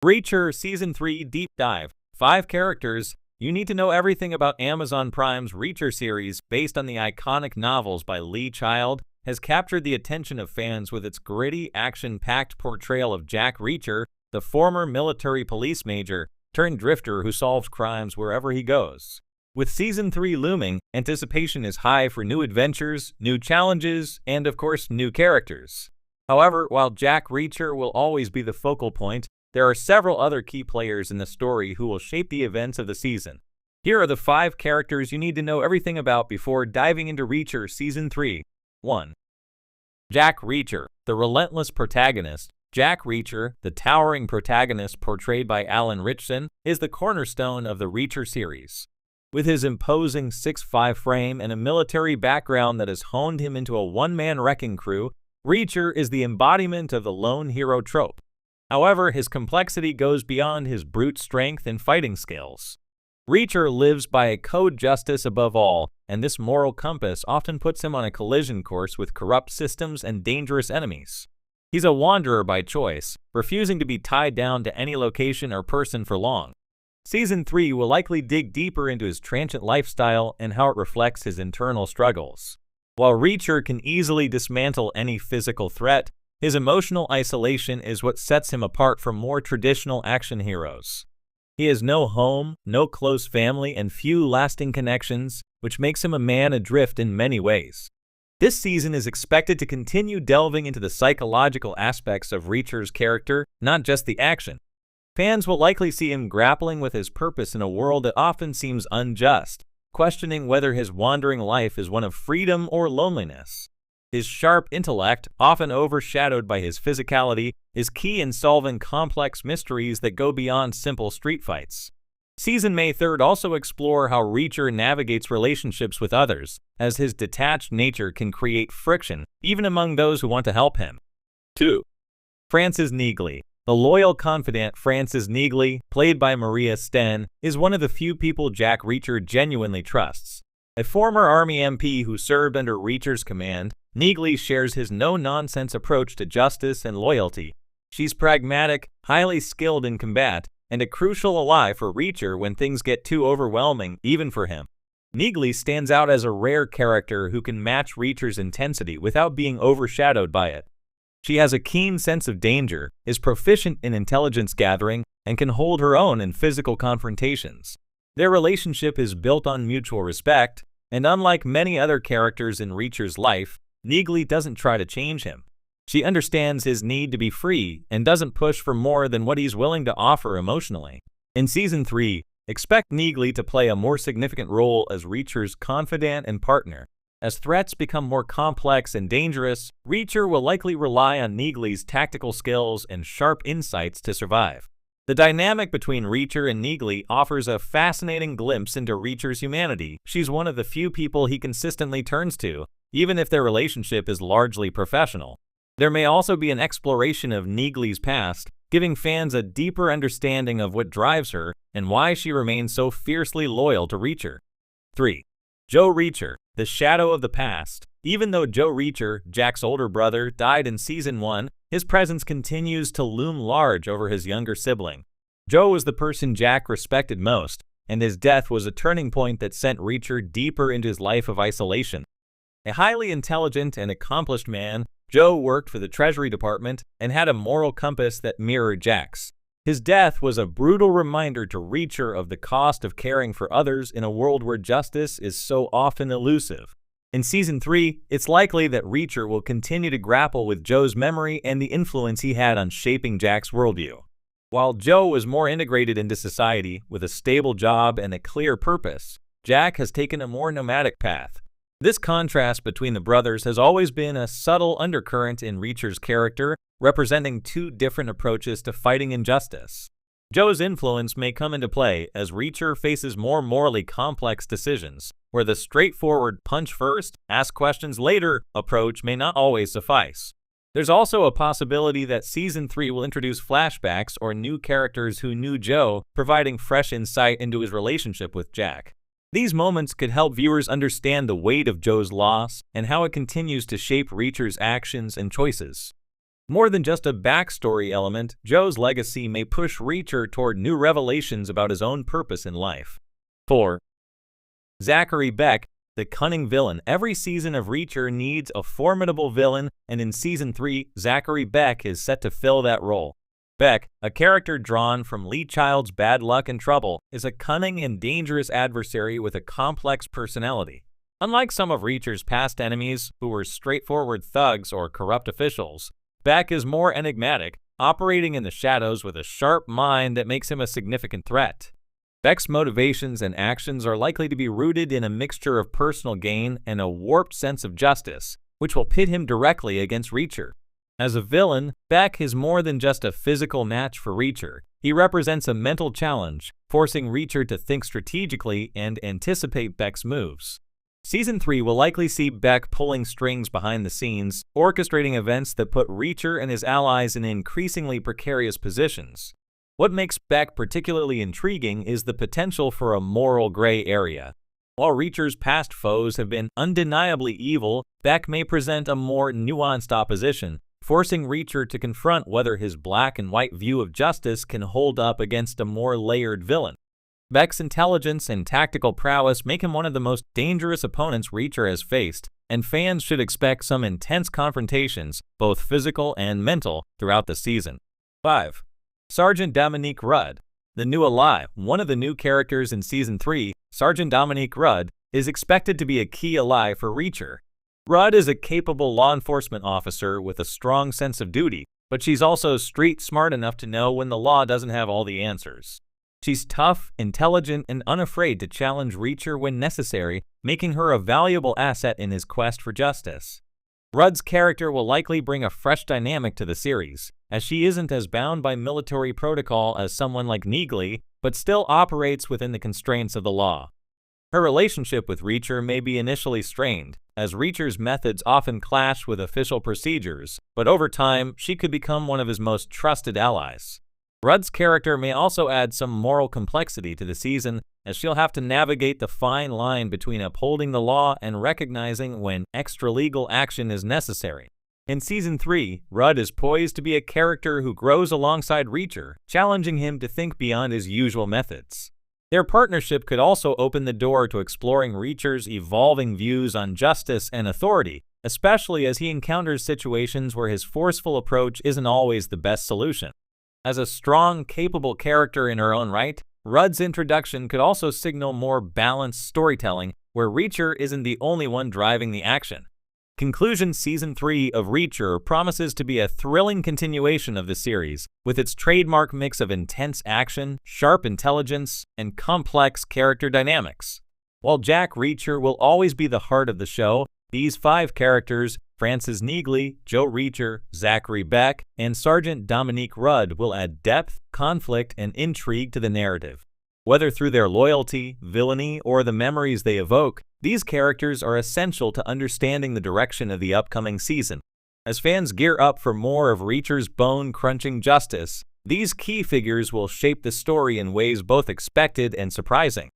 Reacher Season 3 Deep Dive. 5 characters. You need to know everything about Amazon Prime's Reacher series, based on the iconic novels by Lee Child, has captured the attention of fans with its gritty, action-packed portrayal of Jack Reacher, the former military police major turned drifter who solves crimes wherever he goes. With Season 3 looming, anticipation is high for new adventures, new challenges, and of course, new characters. However, while Jack Reacher will always be the focal point, there are several other key players in the story who will shape the events of the season. Here are the 5 characters you need to know everything about before diving into Reacher Season 3. 1. Jack Reacher, the relentless protagonist. Jack Reacher, the towering protagonist portrayed by Alan Ritchson, is the cornerstone of the Reacher series. With his imposing 6'5" frame and a military background that has honed him into a one-man wrecking crew, Reacher is the embodiment of the lone hero trope. However, his complexity goes beyond his brute strength and fighting skills. Reacher lives by a code justice above all, and this moral compass often puts him on a collision course with corrupt systems and dangerous enemies. He's a wanderer by choice, refusing to be tied down to any location or person for long. Season 3 will likely dig deeper into his transient lifestyle and how it reflects his internal struggles. While Reacher can easily dismantle any physical threat, his emotional isolation is what sets him apart from more traditional action heroes. He has no home, no close family, and few lasting connections, which makes him a man adrift in many ways. This season is expected to continue delving into the psychological aspects of Reacher's character, not just the action. Fans will likely see him grappling with his purpose in a world that often seems unjust, questioning whether his wandering life is one of freedom or loneliness. His sharp intellect, often overshadowed by his physicality, is key in solving complex mysteries that go beyond simple street fights. Season May 3rd also explore how Reacher navigates relationships with others, as his detached nature can create friction, even among those who want to help him. 2. Frances Neagley. The loyal confidant Frances Neagley, played by Maria Sten, is one of the few people Jack Reacher genuinely trusts. A former Army MP who served under Reacher's command, Neagley shares his no-nonsense approach to justice and loyalty. She's pragmatic, highly skilled in combat, and a crucial ally for Reacher when things get too overwhelming, even for him. Neagley stands out as a rare character who can match Reacher's intensity without being overshadowed by it. She has a keen sense of danger, is proficient in intelligence gathering, and can hold her own in physical confrontations. Their relationship is built on mutual respect, and unlike many other characters in Reacher's life, Neagley doesn't try to change him. She understands his need to be free and doesn't push for more than what he's willing to offer emotionally. In Season 3, expect Neagley to play a more significant role as Reacher's confidant and partner. As threats become more complex and dangerous, Reacher will likely rely on Neagley's tactical skills and sharp insights to survive. The dynamic between Reacher and Neagley offers a fascinating glimpse into Reacher's humanity. She's one of the few people he consistently turns to, even if their relationship is largely professional. There may also be an exploration of Neagley's past, giving fans a deeper understanding of what drives her and why she remains so fiercely loyal to Reacher. 3. Joe Reacher, the shadow of the past. Even though Joe Reacher, Jack's older brother, died in Season 1, his presence continues to loom large over his younger sibling. Joe was the person Jack respected most, and his death was a turning point that sent Reacher deeper into his life of isolation. A highly intelligent and accomplished man, Joe worked for the Treasury Department and had a moral compass that mirrored Jack's. His death was a brutal reminder to Reacher of the cost of caring for others in a world where justice is so often elusive. In Season 3, it's likely that Reacher will continue to grapple with Joe's memory and the influence he had on shaping Jack's worldview. While Joe was more integrated into society with a stable job and a clear purpose, Jack has taken a more nomadic path. This contrast between the brothers has always been a subtle undercurrent in Reacher's character, representing 2 different approaches to fighting injustice. Joe's influence may come into play as Reacher faces more morally complex decisions, where the straightforward punch first, ask questions later approach may not always suffice. There's also a possibility that Season 3 will introduce flashbacks or new characters who knew Joe, providing fresh insight into his relationship with Jack. These moments could help viewers understand the weight of Joe's loss and how it continues to shape Reacher's actions and choices. More than just a backstory element, Joe's legacy may push Reacher toward new revelations about his own purpose in life. 4. Zachary Beck, the cunning villain. Every season of Reacher needs a formidable villain, and in Season 3, Zachary Beck is set to fill that role. Beck, a character drawn from Lee Child's Bad Luck and Trouble, is a cunning and dangerous adversary with a complex personality. Unlike some of Reacher's past enemies, who were straightforward thugs or corrupt officials, Beck is more enigmatic, operating in the shadows with a sharp mind that makes him a significant threat. Beck's motivations and actions are likely to be rooted in a mixture of personal gain and a warped sense of justice, which will pit him directly against Reacher. As a villain, Beck is more than just a physical match for Reacher. He represents a mental challenge, forcing Reacher to think strategically and anticipate Beck's moves. Season 3 will likely see Beck pulling strings behind the scenes, orchestrating events that put Reacher and his allies in increasingly precarious positions. What makes Beck particularly intriguing is the potential for a moral gray area. While Reacher's past foes have been undeniably evil, Beck may present a more nuanced opposition, forcing Reacher to confront whether his black and white view of justice can hold up against a more layered villain. Beck's intelligence and tactical prowess make him one of the most dangerous opponents Reacher has faced, and fans should expect some intense confrontations, both physical and mental, throughout the season. 5. Sergeant Dominique Rudd. The new ally, one of the new characters in Season 3, Sergeant Dominique Rudd, is expected to be a key ally for Reacher. Rudd is a capable law enforcement officer with a strong sense of duty, but she's also street smart enough to know when the law doesn't have all the answers. She's tough, intelligent, and unafraid to challenge Reacher when necessary, making her a valuable asset in his quest for justice. Rudd's character will likely bring a fresh dynamic to the series, as she isn't as bound by military protocol as someone like Neagley, but still operates within the constraints of the law. Her relationship with Reacher may be initially strained, as Reacher's methods often clash with official procedures, but over time, she could become one of his most trusted allies. Rudd's character may also add some moral complexity to the season, as she'll have to navigate the fine line between upholding the law and recognizing when extra-legal action is necessary. In Season 3, Rudd is poised to be a character who grows alongside Reacher, challenging him to think beyond his usual methods. Their partnership could also open the door to exploring Reacher's evolving views on justice and authority, especially as he encounters situations where his forceful approach isn't always the best solution. As a strong, capable character in her own right, Rudd's introduction could also signal more balanced storytelling, where Reacher isn't the only one driving the action. Conclusion: Season 3 of Reacher promises to be a thrilling continuation of the series, with its trademark mix of intense action, sharp intelligence, and complex character dynamics. While Jack Reacher will always be the heart of the show, these 5 characters, Francis Neagley, Joe Reacher, Zachary Beck, and Sergeant Dominique Rudd, will add depth, conflict, and intrigue to the narrative. Whether through their loyalty, villainy, or the memories they evoke, these characters are essential to understanding the direction of the upcoming season. As fans gear up for more of Reacher's bone-crunching justice, these key figures will shape the story in ways both expected and surprising.